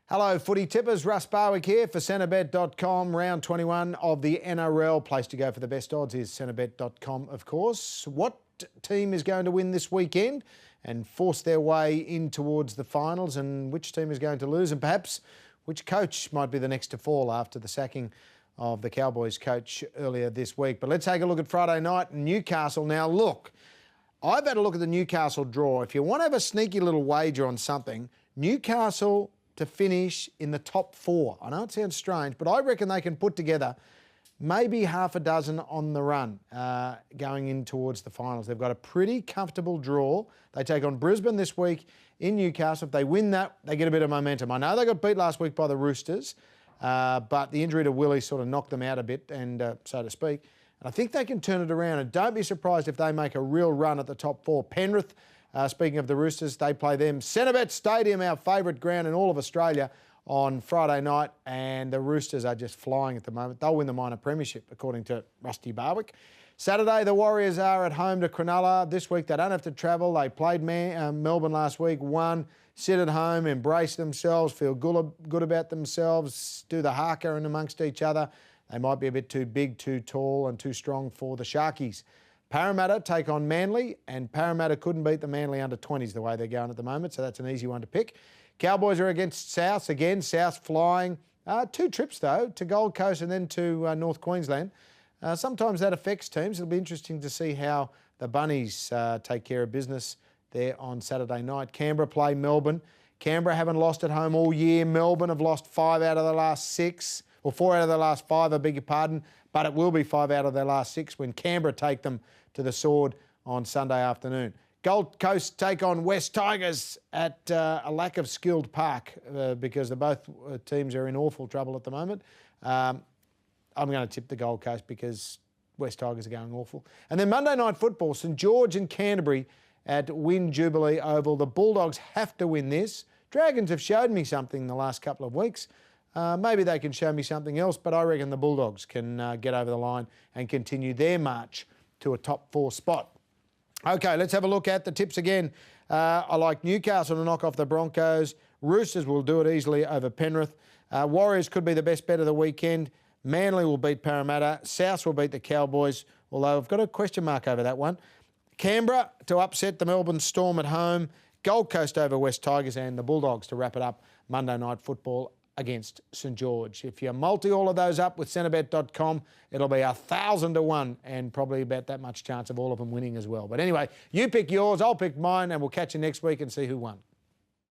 Hello, footy tippers. Russ Barwick here for Centrebet.com. Round 21 of the NRL. Place to go for the best odds is Centrebet.com, of course. What team is going to win this weekend and force their way in towards the finals, and which team is going to lose, and perhaps which coach might be the next to fall after the sacking of the Cowboys coach earlier this week. But let's take a look at Friday night. Newcastle. Now, look, I've had a look at the Newcastle draw. If you want to have a sneaky little wager on something, Newcastle to finish in the top four. I know it sounds strange, but I reckon they can put together maybe half a dozen on the run going in towards the finals. They've got a pretty comfortable draw. They take on Brisbane this week in Newcastle. If they win that, they get a bit of momentum. I know they got beat last week by the Roosters, but the injury to Willie sort of knocked them out a bit, and so to speak. And I think they can turn it around, and don't be surprised if they make a real run at the top four. Penrith, speaking of the Roosters, they play them. Centrebet Stadium, our favourite ground in all of Australia, on Friday night, and the Roosters are just flying at the moment. They'll win the minor premiership, according to Rusty Barwick. Saturday, the Warriors are at home to Cronulla. This week, they don't have to travel. They played Melbourne last week, won, sit at home, embrace themselves, feel good about themselves, do the haka in amongst each other. They might be a bit too big, too tall and too strong for the Sharkies. Parramatta take on Manly, and Parramatta couldn't beat the Manly under-20s the way they're going at the moment, so that's an easy one to pick. Cowboys are against South. Again, South flying. Two trips, though, to Gold Coast and then to North Queensland. Sometimes that affects teams. It'll be interesting to see how the Bunnies take care of business there on Saturday night. Canberra play Melbourne. Canberra haven't lost at home all year. Melbourne have lost 5 out of the last 6, or 4 out of the last 5, I beg your pardon, but it will be 5 out of their last 6 when Canberra take them to the sword on Sunday afternoon. Gold Coast take on West Tigers at a lack of skilled park because both teams are in awful trouble at the moment. I'm going to tip the Gold Coast because West Tigers are going awful. And then Monday Night Football, St George and Canterbury at Win Jubilee Oval. The Bulldogs have to win this. Dragons have showed me something the last couple of weeks. Maybe they can show me something else, but I reckon the Bulldogs can get over the line and continue their march to a top 4 spot. Okay, let's have a look at the tips again. I like Newcastle to knock off the Broncos. Roosters will do it easily over Penrith. Warriors could be the best bet of the weekend. Manly will beat Parramatta. South will beat the Cowboys, although I've got a question mark over that one. Canberra to upset the Melbourne Storm at home. Gold Coast over West Tigers, and the Bulldogs to wrap it up Monday Night Football against St George. If you multi all of those up with Centrebet.com, it'll be 1,000 to 1 and probably about that much chance of all of them winning as well. But anyway, you pick yours, I'll pick mine, and we'll catch you next week and see who won.